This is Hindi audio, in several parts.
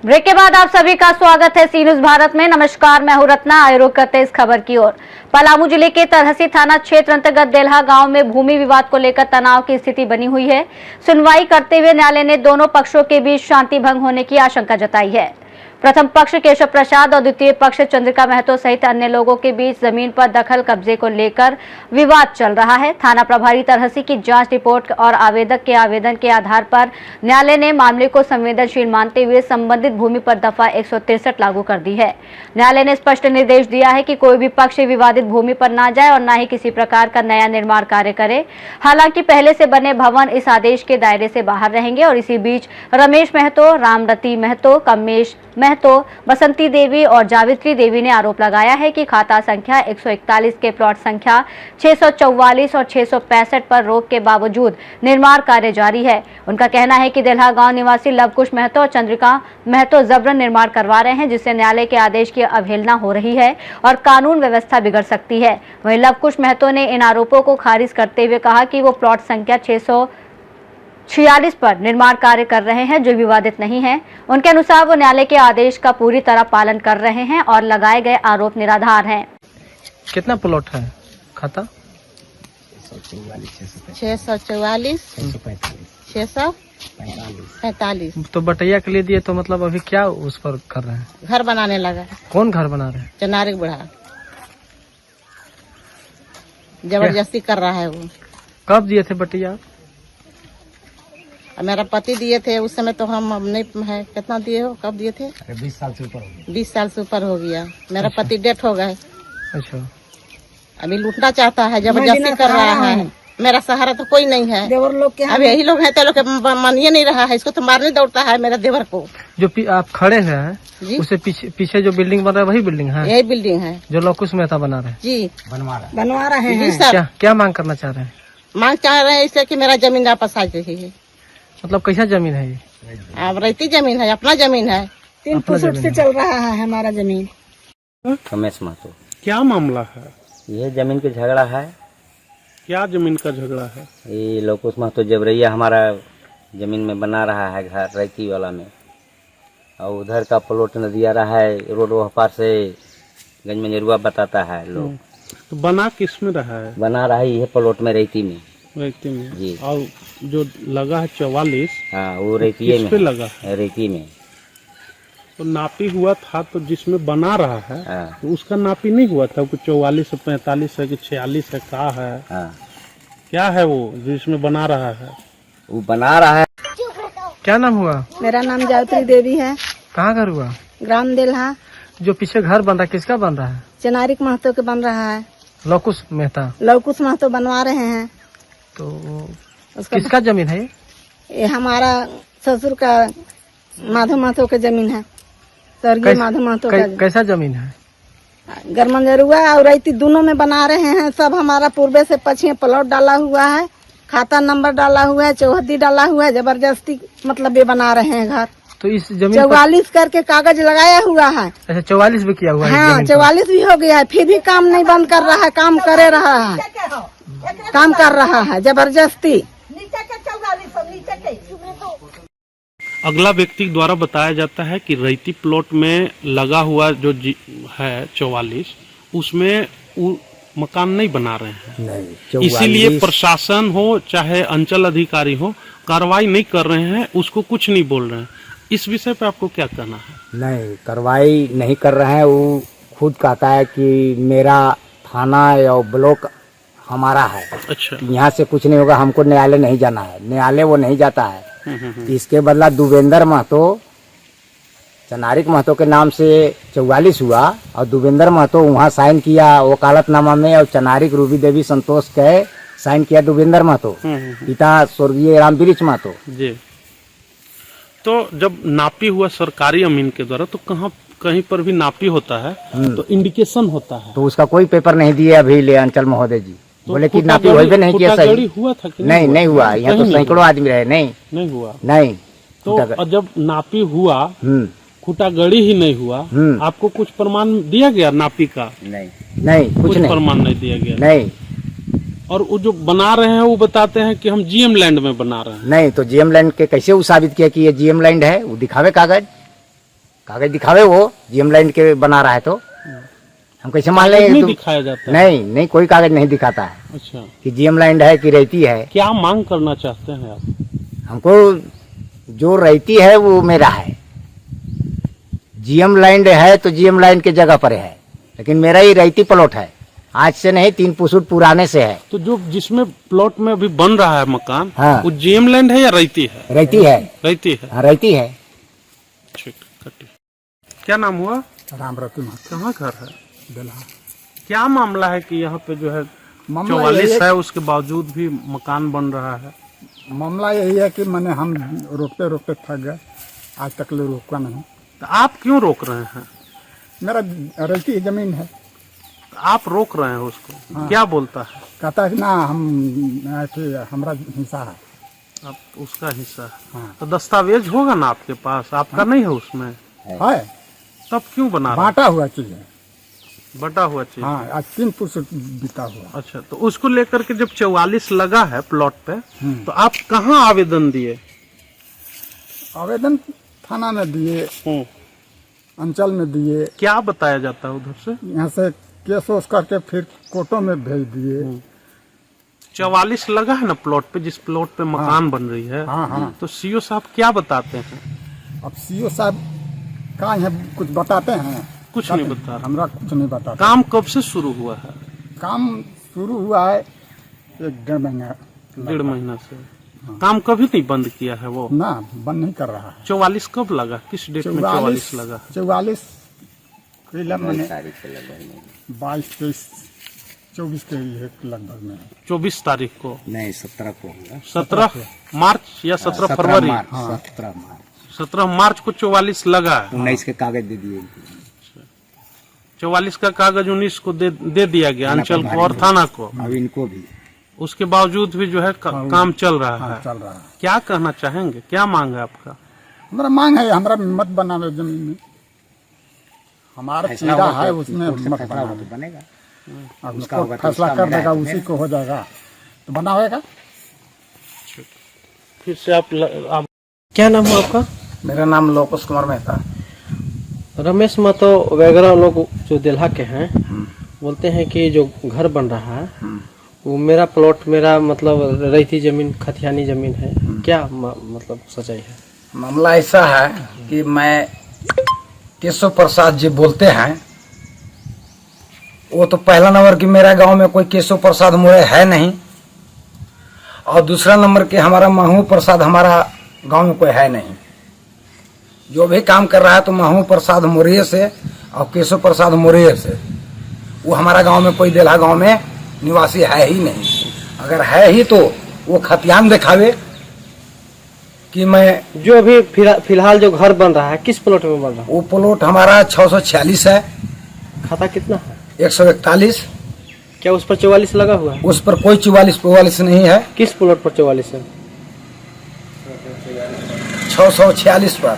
ब्रेक के बाद आप सभी का स्वागत है सी न्यूज भारत में। नमस्कार, मैं हूं रत्ना। आइए रुक करते हैं इस खबर की ओर। पलामू जिले के तरहसी थाना क्षेत्र अंतर्गत देल्हा गांव में भूमि विवाद को लेकर तनाव की स्थिति बनी हुई है। सुनवाई करते हुए न्यायालय ने दोनों पक्षों के बीच शांति भंग होने की आशंका जताई है। प्रथम पक्ष केशव प्रसाद और द्वितीय पक्ष चंद्रिका महतो सहित अन्य लोगों के बीच जमीन पर दखल कब्जे को लेकर विवाद चल रहा है। थाना प्रभारी तरहसी की जांच रिपोर्ट और आवेदक के आवेदन के आधार पर न्यायालय ने मामले को संवेदनशील मानते हुए संबंधित भूमि पर दफा 163 लागू कर दी है। न्यायालय ने स्पष्ट निर्देश दिया है कि कोई भी पक्ष विवादित भूमि पर न जाए और न ही किसी प्रकार का नया निर्माण कार्य करे। हालांकि पहले से बने भवन इस आदेश के दायरे से बाहर रहेंगे और इसी बीच रमेश महतो, रामरती महतो, कमलेश महतो, बसंती देवी और जावित्री देवी ने आरोप लगाया है कि खाता संख्या 141 के प्लॉट संख्या 644 और 665 पर रोक के बावजूद निर्माण कार्य जारी है। उनका कहना है कि देल्हा गांव निवासी लवकुश महतो और चंद्रिका महतो जबरन निर्माण करवा रहे हैं, जिससे न्यायालय के आदेश की अवहेलना हो रही है और कानून व्यवस्था बिगड़ सकती है। वहीं लवकुश महतो ने इन आरोपों को खारिज करते हुए कहा कि वो प्लॉट संख्या 646 पर निर्माण कार्य कर रहे हैं जो विवादित नहीं है। उनके अनुसार वो न्यायालय के आदेश का पूरी तरह पालन कर रहे हैं और लगाए गए आरोप निराधार हैं। कितना प्लॉट है खाता? 644 645। तो बटैया के लिए दिए तो मतलब अभी क्या उस पर कर रहे हैं? घर बनाने लगा। कौन घर बना रहे हैं? चनारिक बुढ़ा जबरदस्ती कर रहा है वो। कब दिए थे बटैया? मेरा पति दिए थे उस समय, तो हम अब नहीं है। कितना दिए हो? कब दिए थे? 20 साल से ऊपर हो गया। 20 साल से ऊपर हो गया। मेरा पति डेथ हो गए। अच्छा, अभी लूटना चाहता है, जबरदस्ती कर रहा है। मेरा सहारा तो कोई नहीं है। देवर लोग के अब यही लोग हैं तो लोग मानिए नहीं रहा है। इसको तो मारने दौड़ता है मेरा देवर को। जो आप खड़े हैं उससे पीछे जो बिल्डिंग बन रहा है वही बिल्डिंग है? यही बिल्डिंग है जो लवकुश मेहता बना रहे हैं? जी, बनवा रहा रहे हैं। जी सर। क्या मांग करना चाह रहे हैं? मांग चाह रहे हैं इससे कि मेरा जमीन वापस आ जाए। मतलब कैसा जमीन है ये? अब रहती जमीन है, अपना जमीन है। 3 फुट से चल रहा है हमारा जमीन। रमेश महतो। क्या मामला है? ये जमीन का झगड़ा है। क्या जमीन का झगड़ा है? ये लवकुश महतो जबरैया हमारा जमीन में बना रहा है घर रैती वाला में, और उधर का प्लॉट न दिया रहा है। रोड वह पार से गंजमंजरुआ बताता है लोग। तो बना किस में रहा है? बना रहा है ये प्लॉट में रैती में। रेती में जी। और जो लगा है 44, हाँ वो रैती किस पे में लगा है? रैती में। तो नापी हुआ था तो जिसमें बना रहा है हाँ। तो उसका नापी नहीं हुआ था? 44 है, 45 है कि 46 है? कहा है? हाँ। क्या है वो जिसमें बना रहा है? वो बना रहा है। क्या नाम हुआ? मेरा नाम जावित्री देवी है। कहाँ घर हुआ? ग्राम देल्हा। जो पीछे घर बन रहा है किसका बन रहा है? चनारिक महतो के बन रहा है। लवकुश मेहता। लवकुश महतो बनवा रहे हैं। तो उसका किसका जमीन है ये? हमारा ससुर का माधव महतो का जमीन है। स्वर्गीय माधव महतो का। कैसा जमीन है? गरमंजरुआ और रैती दोनों में बना रहे हैं। सब हमारा पूर्वे से पश्चिम प्लॉट डाला हुआ है, खाता नंबर डाला हुआ है, चौहद्दी डाला हुआ है। जबरदस्ती मतलब ये बना रहे हैं घर। तो इस जमीन 44 करके कागज लगाया हुआ है। अच्छा, 44 भी किया हुआ है? हाँ, 44 भी हो गया है, फिर भी काम नहीं बंद कर रहा है। काम करे रहा है, काम कर रहा है जबरदस्ती। अगला व्यक्ति द्वारा बताया जाता है कि रैती प्लॉट में लगा हुआ जो है 44, उसमें मकान नहीं बना रहे हैं। नहीं, इसीलिए प्रशासन हो चाहे अंचल अधिकारी हो कार्रवाई नहीं कर रहे हैं, उसको कुछ नहीं बोल रहे हैं। इस विषय पे आपको क्या कहना है? नहीं, कार्रवाई नहीं कर रहे हैं। वो खुद कहता है कि मेरा थाना या ब्लॉक हमारा है। अच्छा, यहाँ से कुछ नहीं होगा, हमको न्यायालय नहीं जाना है। न्यायालय वो नहीं जाता है। इसके बदला दुबेंद्र महतो, चनारिक महतो के नाम से 44 हुआ और दुबेंद्र महतो वहाँ साइन किया वकालतनामा में, और चनारिक रूबी देवी संतोष के साइन किया दुबेंद्र महतो, पिता स्वर्गीय रामवृक्ष महतो जी। तो जब नापी हुआ सरकारी अमीन के द्वारा, तो कहीं पर भी नापी होता है तो इंडिकेशन होता है, तो उसका कोई पेपर नहीं दिए अभी ले अंचल महोदय जी। तो बोले कि नापी वही भी नहीं किया सही। हुआ था कि नहीं हुआ। यहाँ तो सैकड़ों आदमी रहे। नहीं हुआ। नहीं। तो जब नापी हुआ, खुटागड़ी ही नहीं हुआ, आपको कुछ प्रमाण दिया गया नापी का? नहीं कुछ प्रमाण नहीं दिया गया। नहीं। और वो जो बना रहे हैं वो बताते हैं कि हम जीएम लैंड में बना रहे हैं। नहीं तो जीएम लैंड के कैसे वो साबित किया कि ये जीएम लैंड है? वो दिखावे कागज, कागज दिखावे, वो जीएम लैंड के बना रहा है तो हम कैसे मान नहीं लेंगे? दिखाया जाता है। नहीं नहीं, कोई कागज नहीं दिखाता है अच्छा, कि जीएम लैंड है कि रहती है। क्या मांग करना चाहते हैं आप? हमको जो रहती है वो मेरा है। जीएम लैंड है तो जीएम लैंड के जगह पर है, लेकिन मेरा ही रहती प्लॉट है, आज से नहीं 3 पुसुट पुराने से है। तो जो जिसमें प्लॉट में अभी बन रहा है मकान, हाँ। वो जीएम लैंड है या रहती है? रहती है, रहती है। हाँ रहती है। ठीक, कटिए। क्या नाम हुआ? रामरती कहाँ घर है? दलहा। क्या मामला है कि यहाँ पे जो है मामला 44 यही है, उसके बावजूद भी मकान बन रहा है? मामला यही है कि मैंने हम रोकते रोकते थक गए, आज तक ले रोका नहीं। तो आप क्यों रोक रहे हैं? मेरा रहती जमीन है। तो आप रोक रहे हैं उसको, क्या बोलता है? कहता है कि ना हम हमारा हिस्सा है। आप उसका हिस्सा है। हाँ। तो दस्तावेज होगा ना आपके पास, आपका नहीं है उसमें, है तब क्यों बना रहे बांटा हुआ चीज है। हैं? बटा हुआ चीज। हाँ, आज 3 पुरुष बीता हुआ। अच्छा, तो उसको लेकर के जब 44 लगा है प्लॉट पे, तो आप कहाँ आवेदन दिए? आवेदन थाना में दिए, अंचल में दिए, क्या बताया जाता है उधर से? यहाँ से केस वोस करके फिर कोर्टों में भेज दिए। 44 लगा है ना प्लॉट पे, जिस प्लॉट पे मकान बन रही है। हाँ हाँ। तो सीओ साहब क्या बताते हैं? अब सीओ साहब कहाँ है, कुछ बताते हैं? कुछ नहीं बता रहे। हमरा कुछ नहीं बताते। काम कब से शुरू हुआ है? काम शुरू हुआ है 1-1.5 महीना। 1.5 महीना से। काम कभी नहीं बंद किया है वो? ना, बंद नहीं कर रहा है। 44 कब लगा, किस डेट में 44 लगा? 44 मैंने 22-23 24 के लगभग में। 24 तारीख को? नहीं 17 को, 17 मार्च या 17 फरवरी? 17 मार्च को 44 लगा है। 19 के कागज दे दिए। 44 का कागज 19 को दे दिया गया अंचल को और थाना को। अब इनको भी उसके बावजूद भी जो है काम चल रहा है। चल रहा है। क्या कहना चाहेंगे, क्या मांग है आपका? हमारा मांग है, हमारा मत बनावे जमीन में, हमारा चीरा है उसमें मत बनावे। बनेगा, अब उसका फैसला कर देगा, उसी को हो जाएगा तो बनावेगा। फिर से आप क्या नाम है आपका? मेरा नाम लोकेश कुमार मेहता। रमेश महतो वगैरह लोग जो दिल्हा के हैं बोलते हैं कि जो घर बन रहा है वो मेरा प्लॉट, मेरा मतलब रहती जमीन, खतियानी जमीन है। क्या मतलब सच्चाई है? मामला ऐसा है कि मैं केशव प्रसाद जी बोलते हैं, वो तो पहला नंबर कि मेरा गांव में कोई केशव प्रसाद मोरे है नहीं, और दूसरा नंबर के हमारा महू प्रसाद हमारा गांव में कोई है नहीं। जो भी काम कर रहा है तो महू प्रसाद मोरे से और केशव प्रसाद मोरे से, वो हमारा गांव में कोई देल्हा गांव में निवासी है ही नहीं। अगर है ही तो वो खतियान दिखावे कि मैं। जो अभी फिलहाल जो घर बन रहा है किस प्लॉट में बन रहा है? वो प्लॉट हमारा 646 है। खाता कितना है? 141। क्या उस पर 44 लगा हुआ है? उस पर कोई 44 नहीं है। किस प्लॉट पर 44 है? 646 पर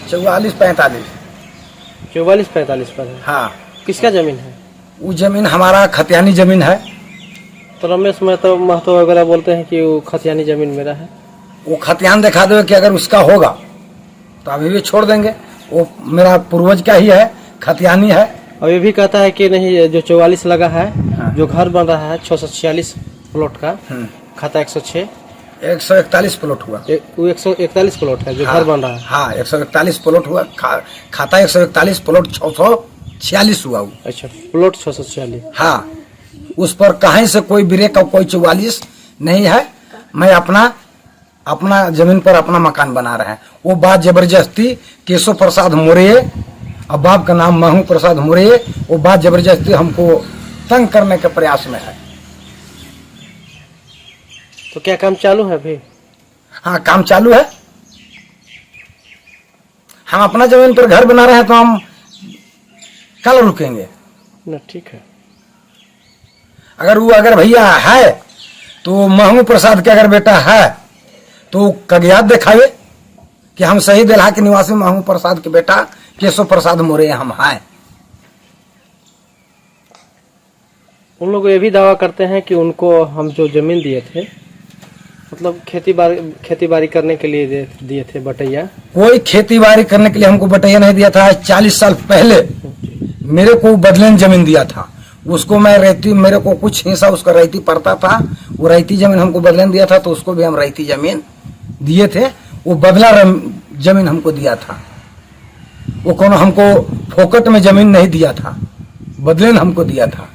44-45। 44-45 पर है। हाँ। किसका जमीन है? वो जमीन हमारा खतियानी जमीन है। तो रमेश महतो वगैरह बोलते हैं कि वो खतियानी जमीन मेरा है। वो खतियान दिखा दो कि अगर उसका होगा तो अभी भी छोड़ देंगे, वो मेरा पूर्वज का ही है, खतियानी है। और ये भी कहता है कि नहीं, जो 44 लगा है, जो घर बन रहा है 646 प्लॉट का, खाता 106, 141 प्लॉट हुआ। वो 141 प्लॉट है जो घर बन रहा है। हाँ 141 प्लॉट हुआ, खाता 141 प्लॉट 646 हुआ वो। अच्छा, प्लॉट 646। हाँ, उस पर कहीं से कोई ब्रेक और कोई 44 नहीं है। मैं अपना जमीन पर अपना मकान बना रहे हैं। वो बात जबरदस्ती केशव प्रसाद मोरे और बाप का नाम महू प्रसाद मोरे, वो बात जबरदस्ती हमको तंग करने के प्रयास में है। तो क्या काम चालू है अभी? हाँ, काम चालू है। हम अपना जमीन पर घर बना रहे हैं तो हम कल रुकेंगे ना? ठीक है। अगर भैया है तो महमू प्रसाद के अगर बेटा है तो कागजात दिखावे कि हम सही देल्हा के निवासी महमू प्रसाद के बेटा केशव प्रसाद मोरे हम हैं। उन लोग ये भी दावा करते हैं कि उनको हम जो जमीन दिए थे, मतलब खेती बाड़ी करने के लिए दिए थे बटैया। कोई खेती बाड़ी करने के लिए हमको बटैया नहीं दिया था। 40 साल पहले मेरे को बदले में जमीन दिया था, उसको मैं रहती, मेरे को कुछ हिस्सा उसका रहती पड़ता था, वो रहती जमीन हमको बदले में दिया था, तो उसको भी हम रहती जमीन दिए थे। वो बदला जमीन हमको दिया था, वो कौन हमको फोकट में जमीन नहीं दिया था, बदले में हमको दिया था।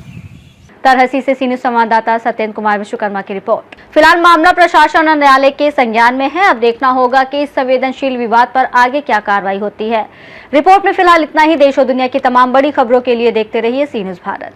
तरहसी से सी न्यूज संवाददाता सत्येंद्र कुमार विश्वकर्मा की रिपोर्ट। फिलहाल मामला प्रशासन और न्यायालय के संज्ञान में है। अब देखना होगा कि इस संवेदनशील विवाद पर आगे क्या कार्रवाई होती है। रिपोर्ट में फिलहाल इतना ही। देश और दुनिया की तमाम बड़ी खबरों के लिए देखते रहिए सी न्यूज भारत।